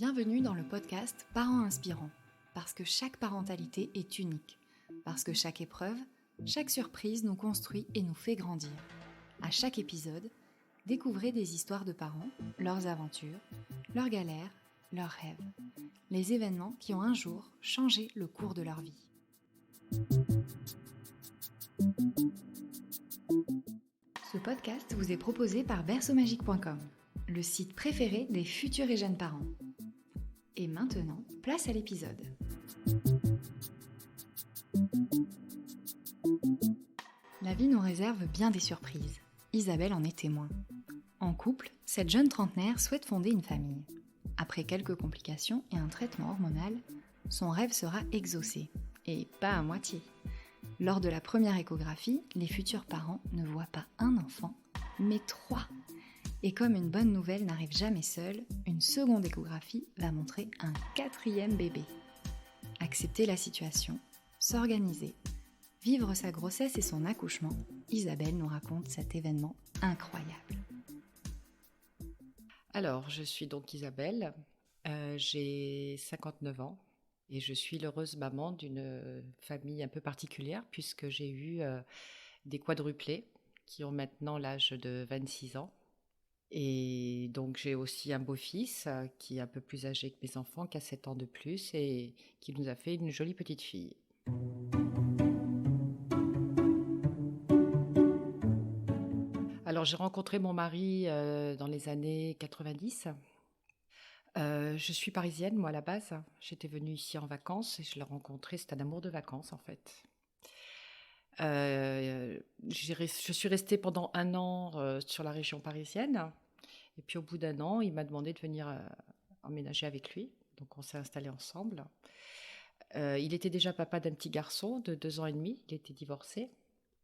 Bienvenue dans le podcast Parents inspirants, parce que chaque parentalité est unique, parce que chaque épreuve, chaque surprise nous construit et nous fait grandir. À chaque épisode, découvrez des histoires de parents, leurs aventures, leurs galères, leurs rêves, les événements qui ont un jour changé le cours de leur vie. Ce podcast vous est proposé par berceaumagique.com, le site préféré des futurs et jeunes parents. Et maintenant, place à l'épisode. La vie nous réserve bien des surprises. Isabelle en est témoin. En couple, cette jeune trentenaire souhaite fonder une famille. Après quelques complications et un traitement hormonal, son rêve sera exaucé. Et pas à moitié. Lors de la première échographie, les futurs parents ne voient pas un enfant, mais 3. Et comme une bonne nouvelle n'arrive jamais seule, une seconde échographie va montrer un 4e bébé. Accepter la situation, s'organiser, vivre sa grossesse et son accouchement, Isabelle nous raconte cet événement incroyable. Alors, je suis donc Isabelle, j'ai 59 ans et je suis l'heureuse maman d'une famille un peu particulière puisque j'ai eu des quadruplés qui ont maintenant l'âge de 26 ans. Et donc j'ai aussi un beau-fils qui est un peu plus âgé que mes enfants, qui a 7 ans de plus et qui nous a fait une jolie petite fille. Alors j'ai rencontré mon mari dans les années 90. Je suis parisienne, moi, à la base. J'étais venue ici en vacances et je l'ai rencontré, c'est un amour de vacances, en fait. Je suis restée pendant 1 an sur la région parisienne. Et puis, au bout d'1 an, il m'a demandé de venir emménager avec lui. Donc, on s'est installés ensemble. Il était déjà papa d'un petit garçon de 2 ans et demi. Il était divorcé.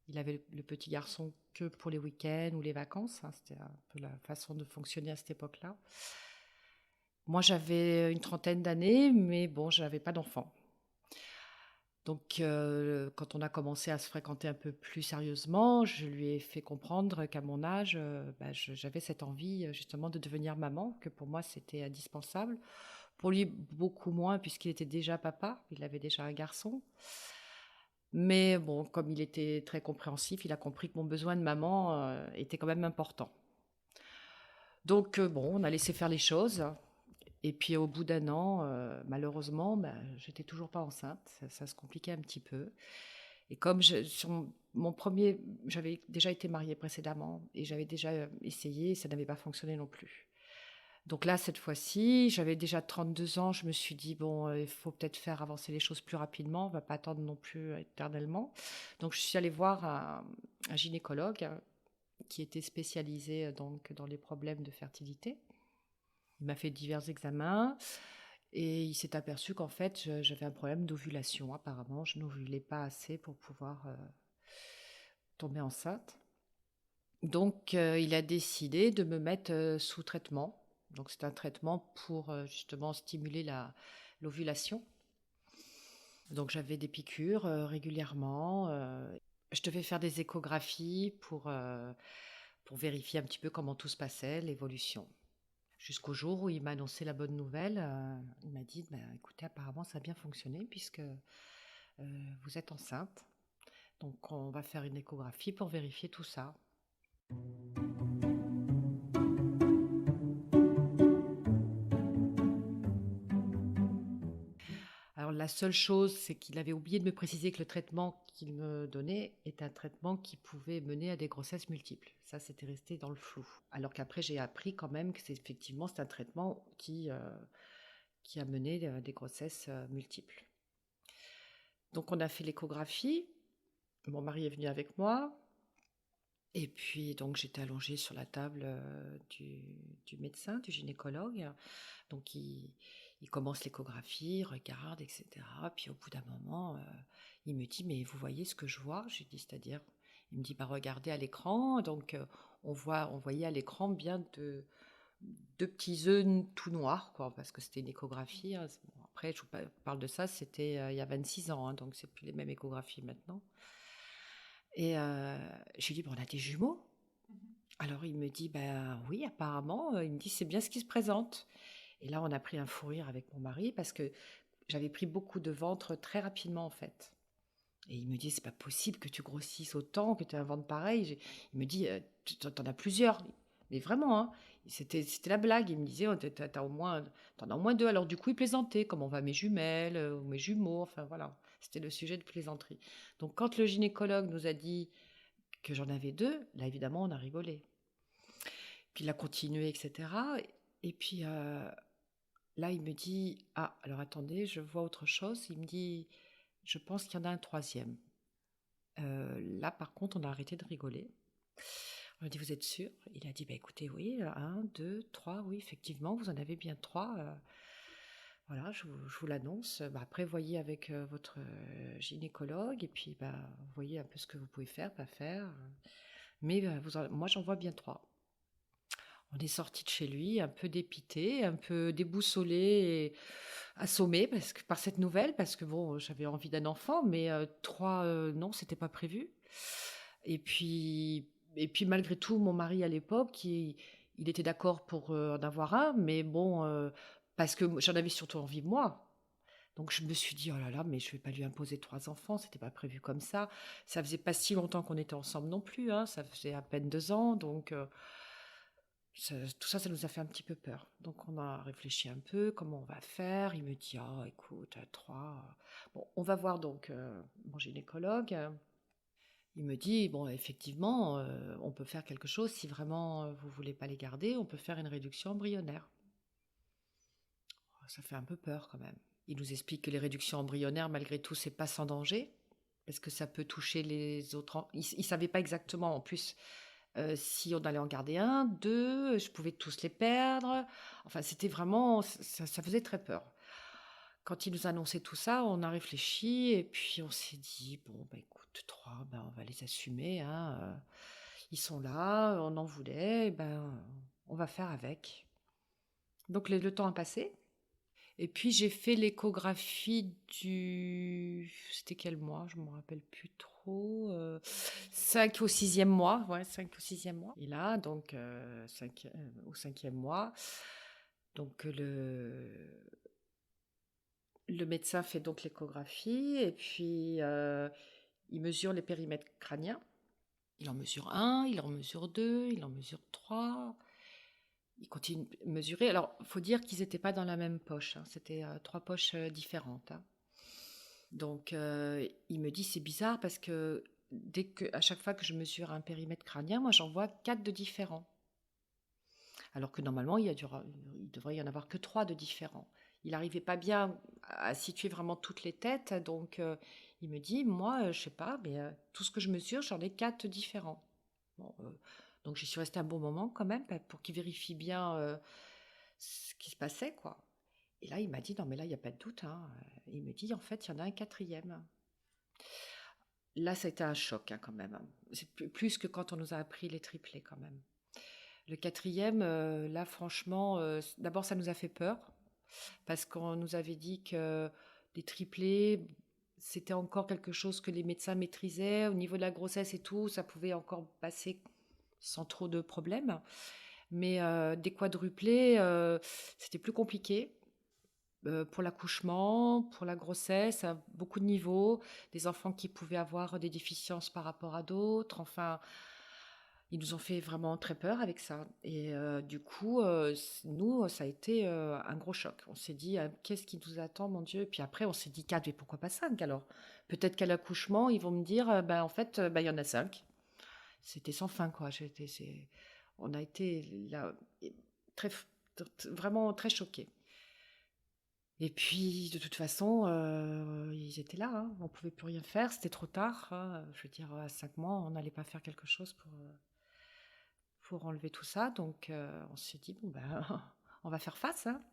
Il avait le petit garçon que pour les week-ends ou les vacances. C'était un peu la façon de fonctionner à cette époque-là. Moi, j'avais une trentaine d'années, mais bon, je n'avais pas d'enfant. Donc, quand on a commencé à se fréquenter un peu plus sérieusement, je lui ai fait comprendre qu'à mon âge, j'avais cette envie justement de devenir maman, que pour moi, c'était indispensable. Pour lui, beaucoup moins, puisqu'il était déjà papa, il avait déjà un garçon. Mais bon, comme il était très compréhensif, il a compris que mon besoin de maman était quand même important. Donc, bon, on a laissé faire les choses. Et puis au bout d'1 an, malheureusement, j'étais toujours pas enceinte, ça se compliquait un petit peu. Et comme j'avais déjà été mariée précédemment et j'avais déjà essayé, et ça n'avait pas fonctionné non plus. Donc là, cette fois-ci, j'avais déjà 32 ans, je me suis dit, bon, il faut peut-être faire avancer les choses plus rapidement, on va pas attendre non plus éternellement. Donc je suis allée voir un gynécologue qui était spécialisé donc dans les problèmes de fertilité. Il m'a fait divers examens et il s'est aperçu qu'en fait, j'avais un problème d'ovulation. Apparemment, je n'ovulais pas assez pour pouvoir tomber enceinte. Donc, il a décidé de me mettre sous traitement. Donc, c'est un traitement pour justement stimuler l'ovulation. Donc, j'avais des piqûres régulièrement. Je devais faire des échographies pour vérifier un petit peu comment tout se passait, l'évolution. Jusqu'au jour où il m'a annoncé la bonne nouvelle. Il m'a dit, écoutez, apparemment ça a bien fonctionné puisque vous êtes enceinte. Donc on va faire une échographie pour vérifier tout ça. Alors la seule chose, c'est qu'il avait oublié de me préciser que le traitement qu'il me donnait est un traitement qui pouvait mener à des grossesses multiples. Ça, c'était resté dans le flou. Alors qu'après, j'ai appris quand même que c'est un traitement qui a mené des grossesses multiples. Donc on a fait l'échographie, mon mari est venu avec moi, et puis donc j'étais allongée sur la table du médecin, du gynécologue. Donc il commence l'échographie, il regarde, etc. Puis au bout d'un moment, il me dit, mais vous voyez ce que je vois? J'ai dit, c'est-à-dire? Il me dit, regardez à l'écran. Donc on voyait à l'écran bien deux petits œufs tout noirs, quoi, parce que c'était une échographie. Bon, après, je vous parle de ça, c'était il y a 26 ans, donc c'est plus les mêmes échographies maintenant. Et je lui dis, on a des jumeaux? Alors il me dit, oui, apparemment. Il me dit, c'est bien ce qui se présente. Et là, on a pris un fou rire avec mon mari parce que j'avais pris beaucoup de ventre très rapidement, en fait. Et il me dit: «C'est pas possible que tu grossisses autant, que tu aies un ventre pareil». Il me dit: «Tu tu as plusieurs». Mais vraiment, hein, c'était la blague. Il me disait: «Oh, tu au moins tu as au moins 2». Alors du coup, il plaisantait: «Comment va mes jumelles, ou mes jumeaux?» Enfin voilà, c'était le sujet de plaisanterie. Donc quand le gynécologue nous a dit que j'en avais 2, là évidemment on a rigolé. Puis il a continué et cetera et puis, là il me dit: «Ah alors attendez, je vois autre chose». Il me dit: «Je pense qu'il y en a un troisième». Là, par contre, on a arrêté de rigoler. On a dit: «Vous êtes sûr?» Il a dit: «Bah, écoutez, oui, 1, 2, 3, oui, effectivement, vous en avez bien 3. Voilà, je vous l'annonce. Bah, après, voyez avec, votre, gynécologue et puis, bah, voyez un peu ce que vous pouvez faire, pas faire, mais moi, j'en vois bien 3». On est sorti de chez lui un peu dépité, un peu déboussolé et assommé par cette nouvelle, parce que bon, j'avais envie d'un enfant, mais 3, non, c'était pas prévu. Et puis, malgré tout, mon mari à l'époque, il était d'accord pour en avoir un, mais bon, parce que j'en avais surtout envie moi. Donc je me suis dit: «Oh là là, mais je vais pas lui imposer 3 enfants, c'était pas prévu comme ça». Ça faisait pas si longtemps qu'on était ensemble non plus, hein, ça faisait à peine 2 ans, donc tout ça, ça nous a fait un petit peu peur. Donc on a réfléchi un peu, comment on va faire? Il me dit: «Ah écoute, 3, bon, on va voir donc mon gynécologue». Il me dit: «Bon, effectivement, on peut faire quelque chose si vraiment, vous voulez pas les garder, on peut faire une réduction embryonnaire». Ça fait un peu peur quand même. Il nous explique que les réductions embryonnaires, malgré tout, c'est pas sans danger, parce que ça peut toucher les autres il savait pas exactement en plus, si on allait en garder un, 2, je pouvais tous les perdre. Enfin, c'était vraiment ça faisait très peur. Quand il nous a annoncé tout ça, on a réfléchi et puis on s'est dit: «Bon, bah, écoute, 3, ben, on va les assumer, hein, ils sont là, on en voulait, ben, on va faire avec». Donc le temps a passé et puis j'ai fait l'échographie c'était quel mois? Je me rappelle plus trop, 5 au 6e mois, ouais, 5 au 6e mois et là donc, au 5e mois, donc le médecin fait donc l'échographie et puis, il mesure les périmètres crâniens. Il en mesure un, il en mesure 2, il en mesure 3. Il continue de mesurer. Alors, il faut dire qu'ils étaient pas dans la même poche, hein. C'était, 3 poches, différentes, hein. Donc, il me dit: «C'est bizarre parce que à chaque fois que je mesure un périmètre crânien, moi j'en vois 4 de différents. Alors que normalement il devrait y en avoir que 3 de différents». Il n'arrivait pas bien à situer vraiment toutes les têtes, donc il me dit: «Moi, je sais pas, mais tout ce que je mesure, j'en ai 4 différents». Bon, donc j'y suis restée un bon moment quand même, pour qu'il vérifie bien, ce qui se passait, quoi. Et là, il m'a dit: «Non, mais là, il y a pas de doute, hein», il me dit: «En fait, il y en a un quatrième». Là, ça a été un choc, hein, quand même, hein. C'est plus que quand on nous a appris les triplés, quand même. Le quatrième, là, franchement, d'abord, ça nous a fait peur parce qu'on nous avait dit que les triplés, c'était encore quelque chose que les médecins maîtrisaient. Au niveau de la grossesse et tout, ça pouvait encore passer sans trop de problèmes. Mais des quadruplés, c'était plus compliqué, pour l'accouchement, pour la grossesse, à beaucoup de niveaux. Des enfants qui pouvaient avoir des déficiences par rapport à d'autres. Enfin, ils nous ont fait vraiment très peur avec ça et du coup, nous, ça a été, un gros choc. On s'est dit: «Qu'est-ce qui nous attend, mon Dieu?» Et puis après, on s'est dit: «4, mais pourquoi pas 5 alors? Peut-être qu'à l'accouchement, ils vont me dire, bah, en fait, bah, il y en a 5». C'était sans fin, quoi. On a été là, très vraiment très choqués. Et puis, de toute façon, ils étaient là, hein, on pouvait plus rien faire, c'était trop tard, hein. Je veux dire, à 5 mois, on n'allait pas faire quelque chose pour enlever tout ça. Donc, on s'est dit: «Bon, ben, on va faire face, hein,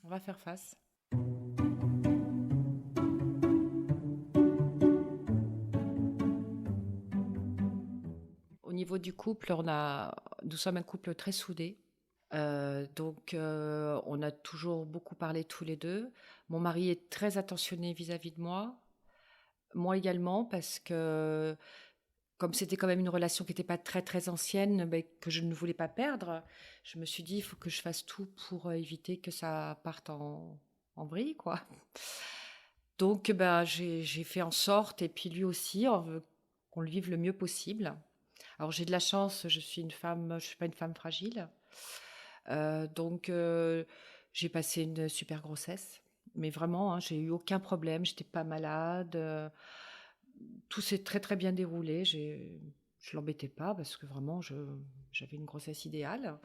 on va faire face». Au niveau du couple, nous sommes un couple très soudé. Donc, on a toujours beaucoup parlé tous les 2. Mon mari est très attentionné vis-à-vis de moi. Moi également, parce que comme c'était quand même une relation qui n'était pas très, très ancienne, mais que je ne voulais pas perdre, je me suis dit: «Il faut que je fasse tout pour, éviter que ça parte en vrille, quoi». Donc bah, j'ai fait en sorte et puis lui aussi, on veut qu'on le vive le mieux possible. Alors j'ai de la chance, je suis pas une femme fragile, donc j'ai passé une super grossesse, mais vraiment, hein, j'ai eu aucun problème, j'étais pas malade, tout s'est très, très bien déroulé. Je l'embêtais pas parce que vraiment j'avais une grossesse idéale,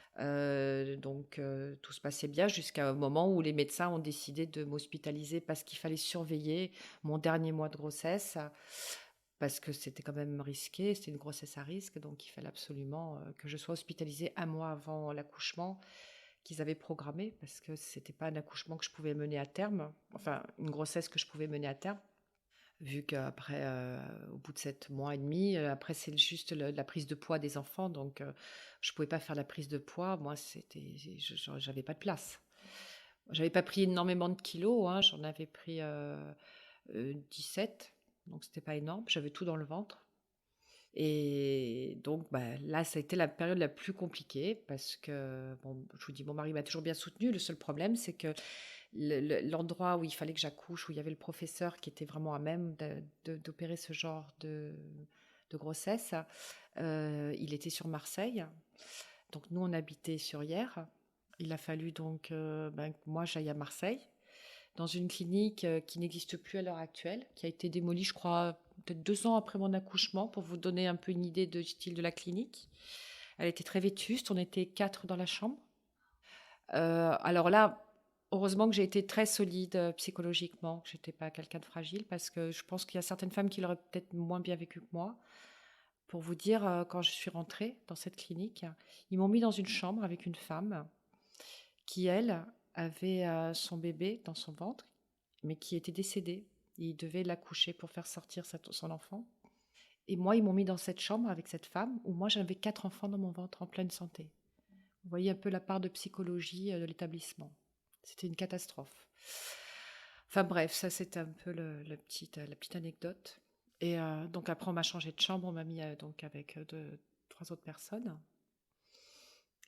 donc tout se passait bien jusqu'à un moment où les médecins ont décidé de m'hospitaliser parce qu'il fallait surveiller mon dernier mois de grossesse, parce que c'était quand même risqué, c'était une grossesse à risque, donc il fallait absolument, que je sois hospitalisée un mois avant l'accouchement qu'ils avaient programmé parce que c'était pas un accouchement que je pouvais mener à terme, enfin une grossesse que je pouvais mener à terme. Vu qu'après, au bout de 7 mois et demi, après c'est juste la prise de poids des enfants, donc je pouvais pas faire la prise de poids. Moi, j'avais pas de place. J'avais pas pris énormément de kilos, hein, j'en avais pris 17, donc c'était pas énorme. J'avais tout dans le ventre et donc bah, là, ça a été la période la plus compliquée parce que, bon, je vous dis, mon mari m'a toujours bien soutenue. Le seul problème, c'est que l'endroit où il fallait que j'accouche, où il y avait le professeur qui était vraiment à même d'opérer ce genre de grossesse, il était sur Marseille. Donc nous, on habitait sur Hyères. Il a fallu donc que moi, j'aille à Marseille, dans une clinique qui n'existe plus à l'heure actuelle, qui a été démolie, je crois, peut-être 2 ans après mon accouchement, pour vous donner un peu une idée du style de la clinique. Elle était très vétuste, on était 4 dans la chambre. Alors là, heureusement que j'ai été très solide psychologiquement, que j'étais pas quelqu'un de fragile, parce que je pense qu'il y a certaines femmes qui l'auraient peut-être moins bien vécu que moi. Pour vous dire, quand je suis rentrée dans cette clinique, ils m'ont mis dans une chambre avec une femme qui, elle, avait son bébé dans son ventre, mais qui était décédé. Il devait l'accoucher pour faire sortir son enfant. Et moi, ils m'ont mis dans cette chambre avec cette femme où moi, j'avais 4 enfants dans mon ventre en pleine santé. Vous voyez un peu la part de psychologie de l'établissement. C'était une catastrophe. Enfin bref, ça c'était un peu la petite anecdote. Et donc après on m'a changé de chambre, on m'a mis donc avec 3 autres personnes.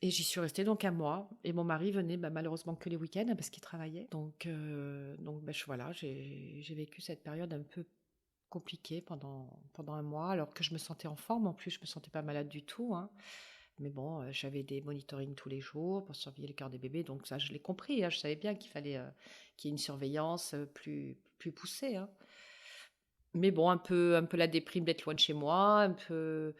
Et j'y suis restée donc un mois. Et mon mari venait malheureusement que les week-ends parce qu'il travaillait. Donc voilà, j'ai vécu cette période un peu compliquée pendant un mois, alors que je me sentais en forme. En plus, je me sentais pas malade du tout, hein. Mais bon, j'avais des monitorings tous les jours pour surveiller le cœur des bébés, donc ça, je l'ai compris, hein. Je savais bien qu'il fallait qu'il y ait une surveillance plus poussée, hein. Mais bon, un peu la déprime d'être loin de chez moi, un peu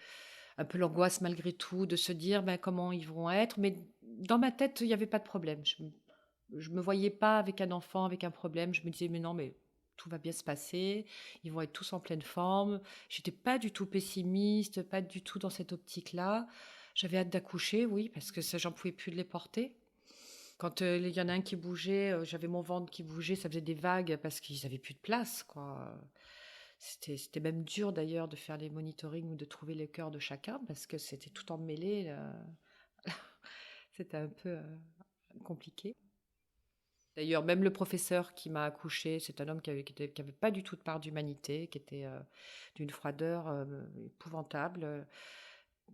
l'angoisse malgré tout de se dire ben, comment ils vont être. Mais dans ma tête, il n'y avait pas de problème. Je me voyais pas avec un enfant, avec un problème. Je me disais, mais non, mais tout va bien se passer. Ils vont être tous en pleine forme. J'étais pas du tout pessimiste, pas du tout dans cette optique-là. J'avais hâte d'accoucher, oui, parce que ça, j'en pouvais plus de les porter. Quand il y en a un qui bougeait, j'avais mon ventre qui bougeait, ça faisait des vagues parce qu'ils avaient plus de place, quoi. C'était même dur d'ailleurs de faire les monitorings ou de trouver le cœur de chacun parce que c'était tout emmêlé, là. C'était un peu compliqué. D'ailleurs, même le professeur qui m'a accouchée, c'est un homme qui avait pas du tout de part d'humanité, qui était d'une froideur épouvantable.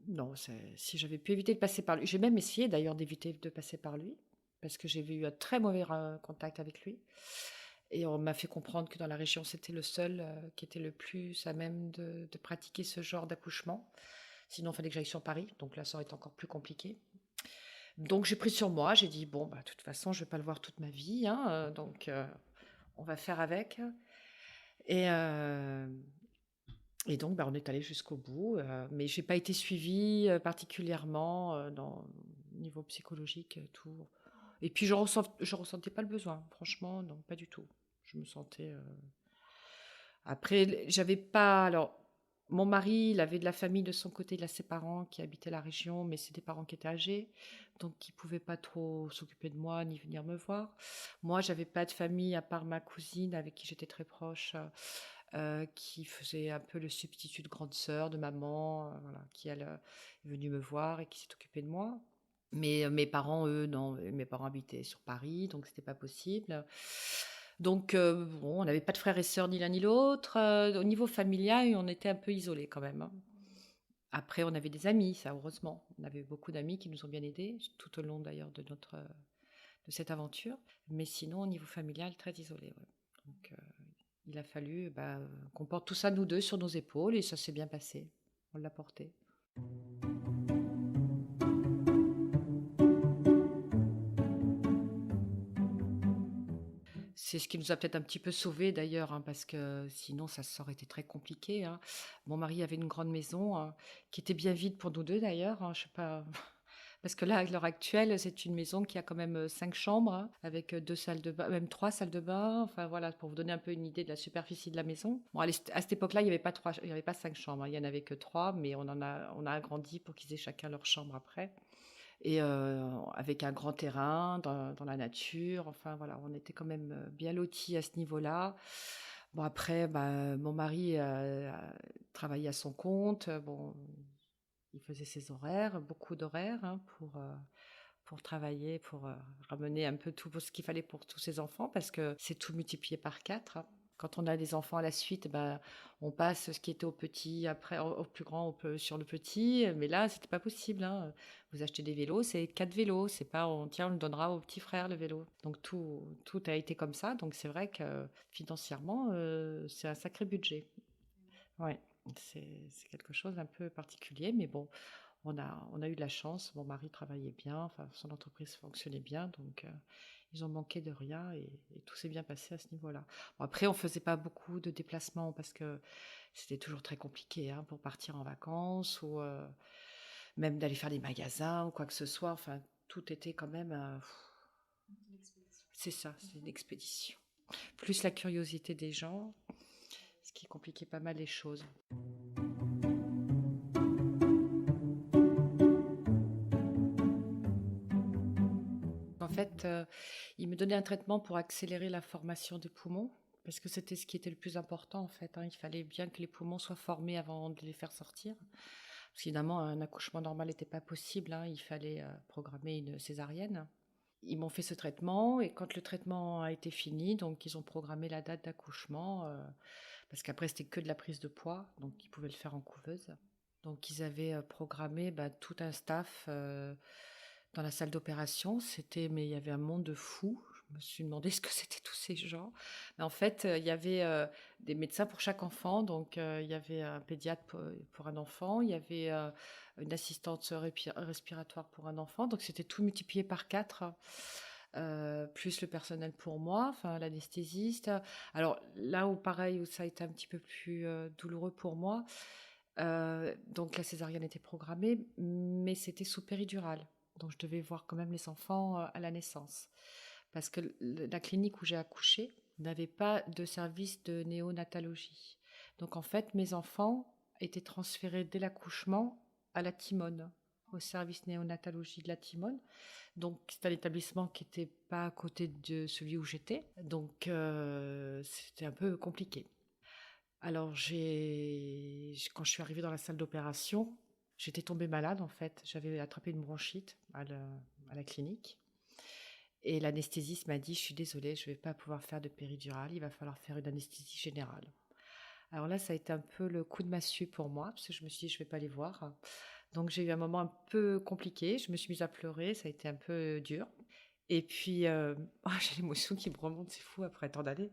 Non, si j'avais pu éviter de passer par lui, j'ai même essayé d'ailleurs d'éviter de passer par lui, parce que j'ai eu un très mauvais contact avec lui. Et on m'a fait comprendre que dans la région, c'était le seul qui était le plus à même de pratiquer ce genre d'accouchement. Sinon, il fallait que j'aille sur Paris, donc là, ça aurait été encore plus compliqué. Donc j'ai pris sur moi, j'ai dit, bon, bah, de toute façon, je ne vais pas le voir toute ma vie, hein, donc on va faire avec. Et, euh, et donc, bah, on est allé jusqu'au bout, mais j'ai pas été suivie particulièrement dans au niveau psychologique, tout. Et puis je ressentais pas le besoin, franchement, non, pas du tout. Je me sentais. Après, j'avais pas. Alors, mon mari, il avait de la famille de son côté, il a ses parents qui habitaient la région, mais c'est des parents qui étaient âgés, donc ils pouvaient pas trop s'occuper de moi ni venir me voir. Moi, j'avais pas de famille à part ma cousine avec qui j'étais très proche, qui faisait un peu le substitut de grande sœur, de maman, voilà, qui elle est venue me voir et qui s'est occupée de moi. Mais mes parents, eux, non, mes parents habitaient sur Paris, donc c'était pas possible. Donc bon, on n'avait pas de frères et sœurs ni l'un ni l'autre. Au niveau familial, on était un peu isolés quand même, hein. Après, on avait des amis, ça, heureusement. On avait beaucoup d'amis qui nous ont bien aidés, tout au long d'ailleurs de cette aventure. Mais sinon, au niveau familial, très isolé. Ouais. Donc, il a fallu qu'on porte tout ça, nous deux, sur nos épaules, et ça s'est bien passé. On l'a porté. C'est ce qui nous a peut-être un petit peu sauvés d'ailleurs, hein, parce que sinon ça aurait été très compliqué, hein. Mon mari avait une grande maison, qui était bien vide pour nous deux d'ailleurs, hein, je sais pas, parce que là, à l'heure actuelle, c'est une maison qui a quand même 5 chambres, hein, avec 2 salles de bain, même 3 salles de bain. Enfin voilà, pour vous donner un peu une idée de la superficie de la maison. Bon, à cette époque-là, il y avait pas 5 chambres, hein, il y en avait que 3, mais on a agrandi pour qu'ils aient chacun leur chambre après. Et avec un grand terrain dans la nature. Enfin voilà, on était quand même bien lotis à ce niveau-là. Bon après, mon mari travaillait à son compte. Bon, il faisait ses horaires, beaucoup d'horaires, hein, pour travailler, pour ramener un peu tout ce qu'il fallait pour tous ses enfants, parce que c'est tout multiplié par 4, hein. Quand on a des enfants à la suite, on passe ce qui était au petit, après au plus grand, sur le petit. Mais là, c'était pas possible, hein. Vous achetez des vélos, c'est 4 vélos. C'est pas, tiens, on le donnera au petit frère, le vélo. Donc tout a été comme ça. Donc c'est vrai que financièrement, c'est un sacré budget. Ouais, c'est quelque chose d'un peu particulier, mais bon, on a eu de la chance. Mon mari travaillait bien, enfin, son entreprise fonctionnait bien, donc ils ont manqué de rien, et tout s'est bien passé à ce niveau-là. Bon, après, on faisait pas beaucoup de déplacements parce que c'était toujours très compliqué, hein, pour partir en vacances, ou même d'aller faire des magasins ou quoi que ce soit. Enfin, tout était quand même. C'est ça, c'est une expédition. Plus la curiosité des gens, ce qui compliquait pas mal les choses. En fait, il me donnait un traitement pour accélérer la formation des poumons, parce que c'était ce qui était le plus important en fait, hein. Il fallait bien que les poumons soient formés avant de les faire sortir. Parce qu'évidemment, un accouchement normal n'était pas possible, hein. Il fallait programmer une césarienne. Ils m'ont fait ce traitement, et quand le traitement a été fini, donc ils ont programmé la date d'accouchement, parce qu'après c'était que de la prise de poids, donc ils pouvaient le faire en couveuse. Donc ils avaient programmé tout un staff dans la salle d'opération. Mais il y avait un monde de fous. Je me suis demandé ce que c'était tous ces gens. Mais en fait, il y avait des médecins pour chaque enfant. Donc il y avait un pédiatre pour un enfant, il y avait une assistante respiratoire pour un enfant. Donc c'était tout multiplié par 4. Plus le personnel pour moi, enfin l'anesthésiste. Alors là où pareil, où ça a été un petit peu plus douloureux pour moi, donc la césarienne était programmée, mais c'était sous péridurale. Donc je devais voir quand même les enfants à la naissance. Parce que la clinique où j'ai accouché n'avait pas de service de néonatologie. Donc en fait, mes enfants étaient transférés dès l'accouchement à la Timone, au service néonatologie de la Timone. Donc c'est un établissement qui n'était pas à côté de celui où j'étais. Donc c'était un peu compliqué. Alors quand je suis arrivée dans la salle d'opération, j'étais tombée malade en fait. J'avais attrapé une bronchite à la clinique. Et l'anesthésiste m'a dit: «Je suis désolée, je ne vais pas pouvoir faire de péridurale, il va falloir faire une anesthésie générale». Alors là, ça a été un peu le coup de massue pour moi, parce que je me suis dit: «Je ne vais pas les voir». Donc j'ai eu un moment un peu compliqué, je me suis mise à pleurer, ça a été un peu dur. Et puis, j'ai l'émotion qui me remonte, c'est fou après tant d'années.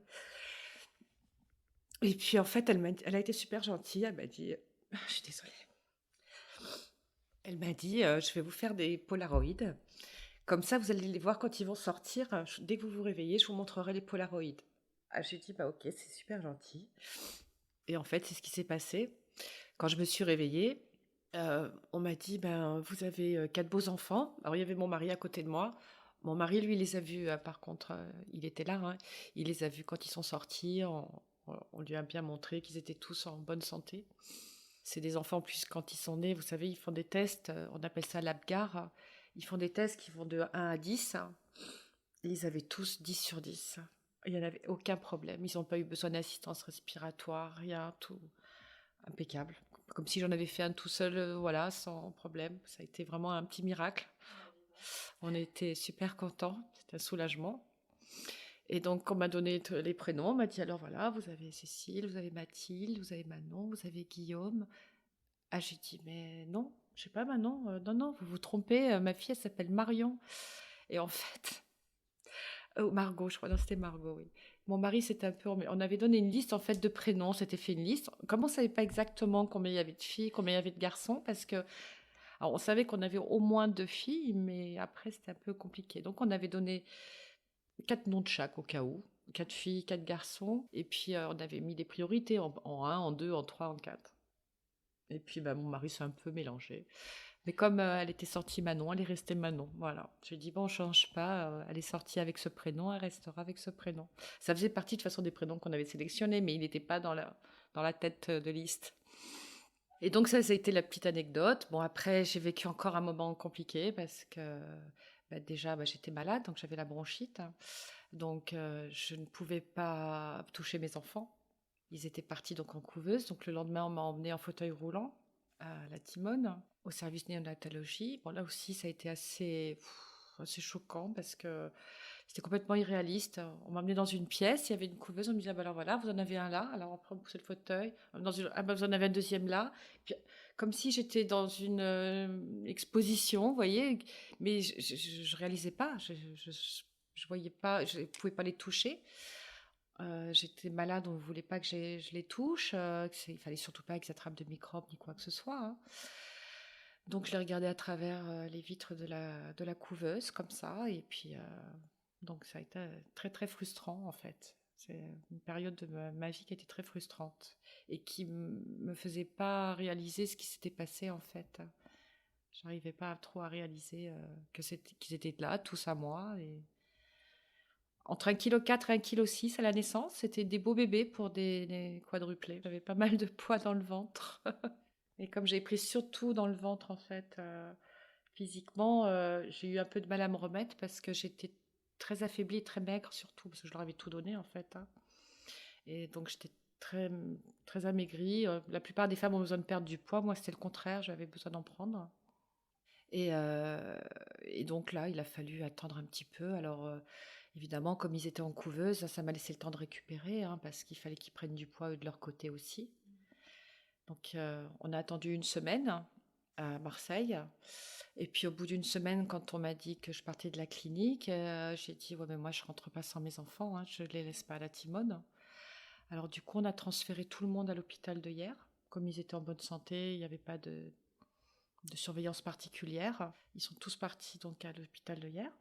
Et puis en fait, elle a été super gentille, elle m'a dit, je suis désolée. Elle m'a dit: «Je vais vous faire des polaroïds. Comme ça, vous allez les voir quand ils vont sortir. Dès que vous vous réveillez, je vous montrerai les polaroïds». Ah, j'ai dit: «Bah OK, c'est super gentil». Et en fait, c'est ce qui s'est passé. Quand je me suis réveillée, on m'a dit: «Ben, vous avez 4 beaux enfants». Alors il y avait mon mari à côté de moi. Mon mari, lui, les a vus, par contre, il était là, hein. Il les a vus quand ils sont sortis. On lui a bien montré qu'ils étaient tous en bonne santé. C'est des enfants, en plus, quand ils sont nés, vous savez, ils font des tests, on appelle ça l'APGAR. Ils font des tests qui vont de 1 à 10, et ils avaient tous 10 sur 10. Il n'y en avait aucun problème. Ils n'ont pas eu besoin d'assistance respiratoire, rien, tout impeccable. Comme si j'en avais fait un tout seul, voilà, sans problème. Ça a été vraiment un petit miracle. On était super contents, c'était un soulagement. Et donc, on m'a donné les prénoms. On m'a dit: alors voilà, vous avez Cécile, vous avez Mathilde, vous avez Manon, vous avez Guillaume. Ah, j'ai dit: «Mais non, je sais pas Manon, non, non, vous vous trompez, ma fille elle s'appelle Marion» et en fait Margot je crois, non c'était Margot, oui. Mon mari s'était un peu on avait donné une liste en fait de prénoms, on s'était fait une liste. Comme on savait pas exactement combien il y avait de filles, combien il y avait de garçons parce que alors on savait qu'on avait au moins 2 filles, mais après c'était un peu compliqué. Donc on avait donné 4 noms de chaque au cas où, 4 filles, 4 garçons et puis, on avait mis des priorités en 1, en 2, en 3, en 4. Et puis, bah, mon mari s'est un peu mélangé. Mais comme, elle était sortie Manon, elle est restée Manon, voilà. J'ai dit: «Bon, on change pas, elle est sortie avec ce prénom, elle restera avec ce prénom». Ça faisait partie de toute façon des prénoms qu'on avait sélectionnés, mais il n'était pas dans la tête, de liste. Et donc ça a été la petite anecdote. Bon après, j'ai vécu encore un moment compliqué parce que, bah, déjà, bah, j'étais malade, donc j'avais la bronchite. Donc je ne pouvais pas toucher mes enfants. Ils étaient partis donc en couveuse. Donc le lendemain, on m'a emmenée en fauteuil roulant à la Timone, au service néonatologie. Bon là aussi, ça a été assez choquant parce que c'était complètement irréaliste. On m'a emmenée dans une pièce, il y avait une couveuse, on me disait: ah, bah alors voilà, vous en avez un là, alors après on poussait le fauteuil, ah bah vous en avez un deuxième là. Puis, comme si j'étais dans une exposition, vous voyez, mais je réalisais pas, je voyais pas, je pouvais pas les toucher. J'étais malade, on ne voulait pas que je les touche, il fallait surtout pas qu'ils attrapent de microbes ni quoi que ce soit, hein. Donc je les regardais à travers les vitres de la couveuse, comme ça, et puis donc ça a été très très frustrant en fait. C'est une période de ma vie qui était très frustrante et qui me faisait pas réaliser ce qui s'était passé en fait. J'arrivais pas trop à réaliser qu'ils étaient là, tous à moi, et entre 1,4 kg et 1,6 kg à la naissance, c'était des beaux bébés pour des quadruplés. J'avais pas mal de poids dans le ventre. Et comme j'ai pris surtout dans le ventre, en fait, physiquement, j'ai eu un peu de mal à me remettre parce que j'étais très affaiblie et très maigre, surtout, parce que je leur avais tout donné, en fait, hein. Et donc, j'étais très, très amaigrie. La plupart des femmes ont besoin de perdre du poids. Moi, c'était le contraire, j'avais besoin d'en prendre. Et, euh, et donc là, il a fallu attendre un petit peu. Alors, évidemment, comme ils étaient en couveuse, ça m'a laissé le temps de récupérer, hein, parce qu'il fallait qu'ils prennent du poids eux, de leur côté aussi. Donc, on a attendu une semaine à Marseille. Et puis, au bout d'une semaine, quand on m'a dit que je partais de la clinique, j'ai dit, ouais, mais moi, je rentre pas sans mes enfants, hein, je les laisse pas à la Timone. Alors, du coup, on a transféré tout le monde à l'hôpital de hier. Comme ils étaient en bonne santé, il n'y avait pas de surveillance particulière. Ils sont tous partis donc à l'hôpital de hier.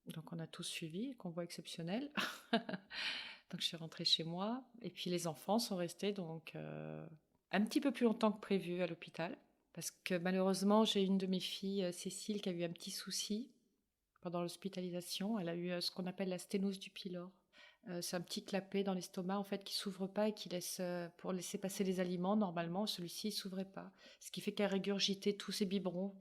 Donc, on a tous suivi, convoi exceptionnel. Donc, je suis rentrée chez moi. Et puis, les enfants sont restés donc un petit peu plus longtemps que prévu à l'hôpital. Parce que malheureusement, j'ai une de mes filles, Cécile, qui a eu un petit souci pendant l'hospitalisation. Elle a eu ce qu'on appelle la sténose du pylore. C'est un petit clapet dans l'estomac en fait qui s'ouvre pas et qui laisse pour laisser passer les aliments. Normalement, celui-ci il s'ouvrait pas, ce qui fait qu'elle régurgitait tous ses biberons.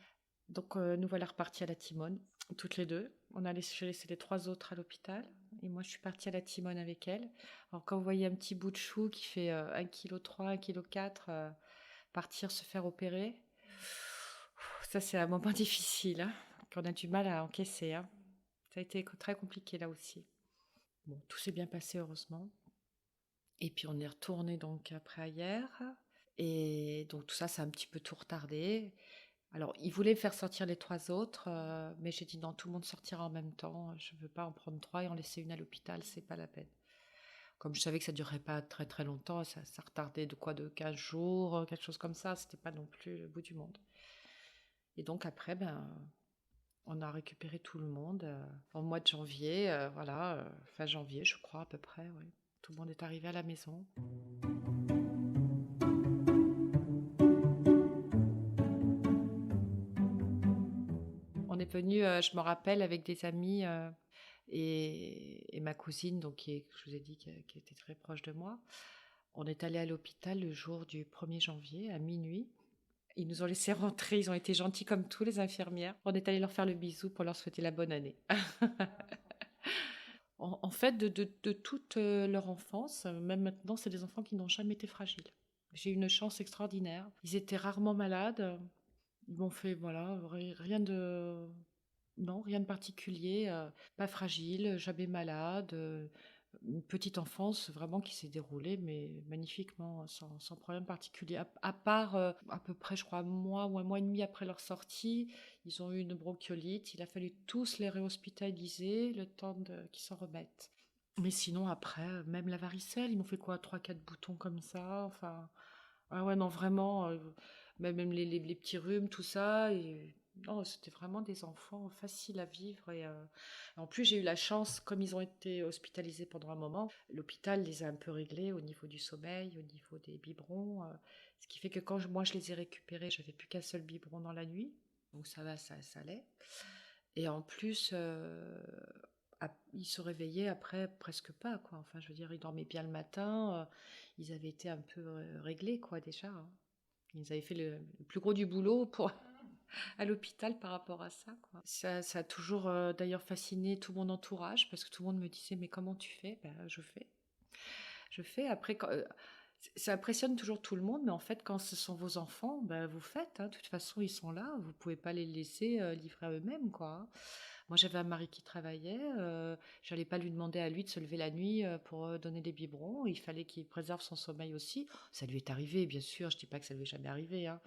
Donc nous voilà repartis à la Timone, toutes les deux. J'ai laissé les 3 autres à l'hôpital et moi je suis partie à la Timone avec elle. Alors quand vous voyez un petit bout de chou qui fait 1,3 kg, 1,4 kg, partir se faire opérer, ça c'est un moment difficile, hein, qu'on a du mal à encaisser, hein. Ça a été très compliqué là aussi. Bon, tout s'est bien passé heureusement. Et puis on est retourné donc après hier. Et donc tout ça, ça a un petit peu tout retardé. Alors, ils voulaient faire sortir les 3 autres, mais j'ai dit non, tout le monde sortira en même temps. Je ne veux pas en prendre 3 et en laisser une à l'hôpital, c'est pas la peine. Comme je savais que ça ne durerait pas très très longtemps, ça retardait de 15 jours, quelque chose comme ça. C'était pas non plus le bout du monde. Et donc après, ben, on a récupéré tout le monde en mois de janvier, voilà, fin janvier, je crois à peu près, oui. Tout le monde est arrivé à la maison. On est venu, je me rappelle, avec des amis et ma cousine, donc je vous ai dit, qui était très proche de moi. On est allé à l'hôpital le jour du 1er janvier à minuit. Ils nous ont laissé rentrer, ils ont été gentils comme tous les infirmières. On est allé leur faire le bisou pour leur souhaiter la bonne année. En fait, de toute leur enfance, même maintenant, c'est des enfants qui n'ont jamais été fragiles. J'ai eu une chance extraordinaire. Ils étaient rarement malades. Ils m'ont fait, voilà, rien de... Non, rien de particulier. Pas fragile, jamais malade. Une petite enfance vraiment qui s'est déroulée, mais magnifiquement, sans problème particulier. À part, à peu près, je crois, un mois ou un mois et demi après leur sortie, ils ont eu une bronchiolite. Il a fallu tous les réhospitaliser, le temps qu'ils s'en remettent. Mais sinon, après, même la varicelle, ils m'ont fait quoi, trois, quatre boutons comme ça. Enfin, ah ouais, non, vraiment, même les petits rhumes, tout ça. Et non, c'était vraiment des enfants faciles à vivre. Et en plus, j'ai eu la chance, comme ils ont été hospitalisés pendant un moment, l'hôpital les a un peu réglés au niveau du sommeil, au niveau des biberons. Ce qui fait que quand moi je les ai récupérés, j'avais plus qu'un seul biberon dans la nuit. Donc ça va, ça allait. Et en plus, ils se réveillaient après presque pas, quoi. Enfin, je veux dire, ils dormaient bien le matin. Ils avaient été un peu réglés, quoi, déjà, hein. Ils avaient fait le plus gros du boulot pour à l'hôpital par rapport à ça, quoi. Ça a toujours d'ailleurs fasciné tout mon entourage parce que tout le monde me disait mais comment tu fais? Ben, je fais. Je fais. Après, ça impressionne toujours tout le monde, mais en fait, quand ce sont vos enfants, ben, vous faites, hein. De toute façon, ils sont là. Vous pouvez pas les laisser livrer à eux-mêmes, quoi, hein. Moi, j'avais un mari qui travaillait. J'allais pas lui demander à lui de se lever la nuit pour donner des biberons. Il fallait qu'il préserve son sommeil aussi. Ça lui est arrivé, bien sûr. Je dis pas que ça lui est jamais arrivé, hein.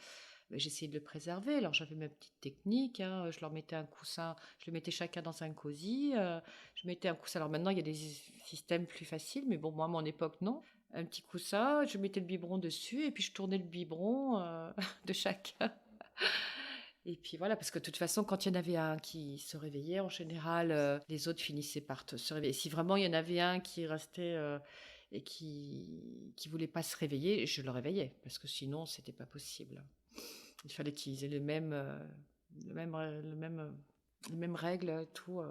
Mais j'essayais de le préserver. Alors, j'avais ma petite technique, hein. Je leur mettais un coussin. Je le mettais chacun dans un cosy. Je mettais un coussin. Alors maintenant, il y a des systèmes plus faciles, mais bon, moi, à mon époque, non. Un petit coussin, je mettais le biberon dessus et puis je tournais le biberon de chacun. Et puis voilà, parce que de toute façon, quand il y en avait un qui se réveillait, en général, les autres finissaient par se réveiller. Si vraiment il y en avait un qui restait et qui voulait pas se réveiller, je le réveillais, parce que sinon, c'était pas possible. Il fallait qu'ils aient les mêmes règles, tout,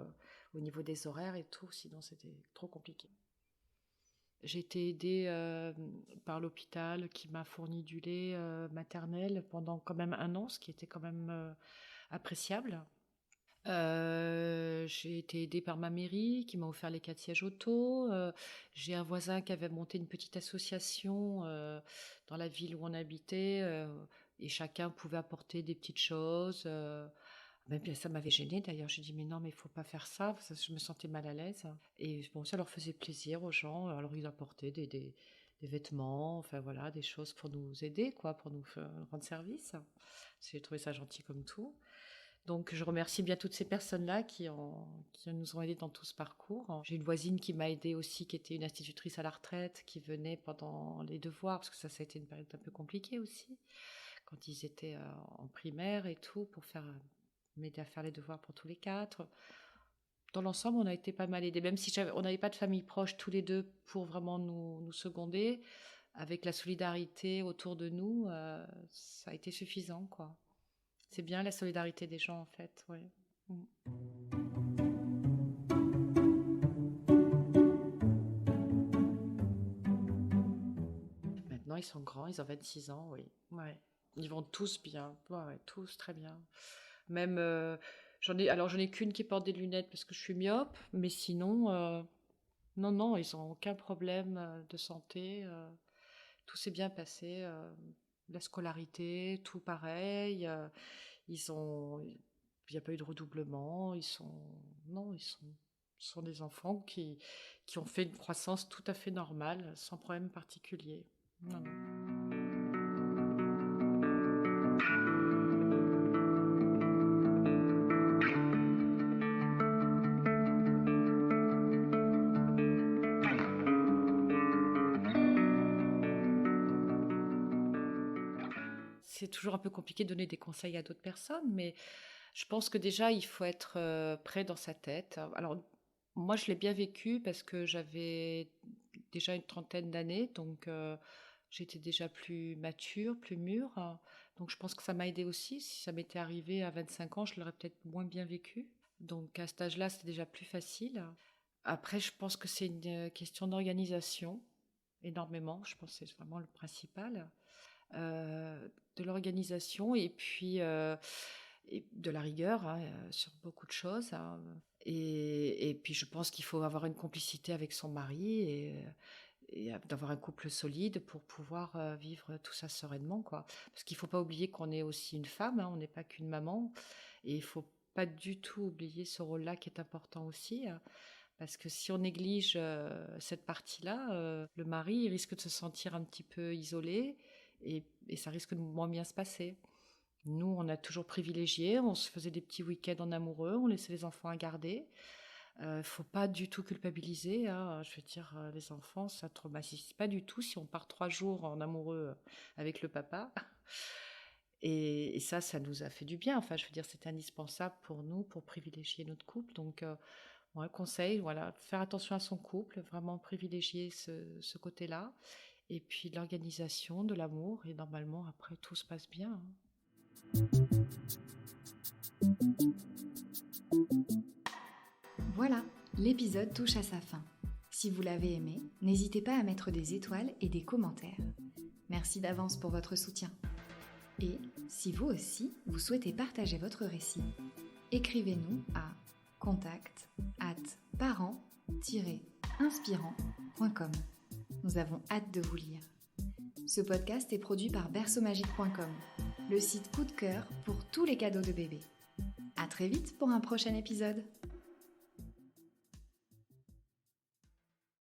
au niveau des horaires et tout, sinon c'était trop compliqué. J'ai été aidée par l'hôpital qui m'a fourni du lait maternel pendant quand même un an, ce qui était quand même appréciable. J'ai été aidée par ma mairie qui m'a offert les 4 sièges auto. J'ai un voisin qui avait monté une petite association dans la ville où on habitait et chacun pouvait apporter des petites choses. Même ça m'avait gênée d'ailleurs. J'ai dit mais non mais il faut pas faire ça. Je me sentais mal à l'aise. Et bon ça leur faisait plaisir aux gens. Alors ils apportaient des vêtements, enfin voilà, des choses pour nous aider quoi, pour nous rendre service. J'ai trouvé ça gentil comme tout. Donc, je remercie bien toutes ces personnes-là qui nous ont aidés dans tout ce parcours. J'ai une voisine qui m'a aidée aussi, qui était une institutrice à la retraite, qui venait pendant les devoirs, parce que ça a été une période un peu compliquée aussi, quand ils étaient en primaire et tout, pour m'aider à faire les devoirs pour tous les quatre. Dans l'ensemble, on a été pas mal aidés, même si on n'avait pas de famille proche tous les deux pour vraiment nous seconder. Avec la solidarité autour de nous, ça a été suffisant, quoi. C'est bien la solidarité des gens, en fait, oui. Maintenant, ils sont grands, ils ont 26 ans, oui. Ouais. Ils vont tous bien, ouais, ouais, tous très bien. Même, j'en ai qu'une qui porte des lunettes parce que je suis myope, mais sinon, non, non, ils n'ont aucun problème de santé. Tout s'est bien passé. La scolarité, tout pareil. Ils ont, il n'y a pas eu de redoublement. Non, ce sont des enfants qui ont fait une croissance tout à fait normale, sans problème particulier. Non, non. C'est toujours un peu compliqué de donner des conseils à d'autres personnes, mais je pense que déjà, il faut être prêt dans sa tête. Alors, moi, je l'ai bien vécu parce que j'avais déjà une trentaine d'années, donc j'étais déjà plus mature, plus mûre. Donc, je pense que ça m'a aidé aussi. Si ça m'était arrivé à 25 ans, je l'aurais peut-être moins bien vécu. Donc, à cet âge-là, c'était déjà plus facile. Après, je pense que c'est une question d'organisation, énormément. Je pense que c'est vraiment le principal. De l'organisation et puis et de la rigueur hein, sur beaucoup de choses, hein. Et puis je pense qu'il faut avoir une complicité avec son mari et d'avoir un couple solide pour pouvoir vivre tout ça sereinement, quoi. Parce qu'il ne faut pas oublier qu'on est aussi une femme, hein, on n'est pas qu'une maman. Et il ne faut pas du tout oublier ce rôle-là qui est important aussi, hein, Parce que si on néglige cette partie-là, le mari il risque de se sentir un petit peu isolé et ça risque de moins bien se passer. Nous, on a toujours privilégié, on se faisait des petits week-ends en amoureux, on laissait les enfants à garder. Faut pas du tout culpabiliser, hein. Je veux dire, les enfants, ça traumatise pas du tout si on part 3 jours en amoureux avec le papa. Et ça nous a fait du bien. Enfin, je veux dire, c'était indispensable pour nous, pour privilégier notre couple. Donc, ouais, conseil, voilà, faire attention à son couple, vraiment privilégier ce côté-là. Et puis l'organisation, de l'amour. Et normalement, après, tout se passe bien, hein. Voilà, l'épisode touche à sa fin. Si vous l'avez aimé, n'hésitez pas à mettre des étoiles et des commentaires. Merci d'avance pour votre soutien. Et si vous aussi, vous souhaitez partager votre récit, écrivez-nous à contact@parents-inspirants.com. Nous avons hâte de vous lire. Ce podcast est produit par berceaumagique.com, le site coup de cœur pour tous les cadeaux de bébé. À très vite pour un prochain épisode.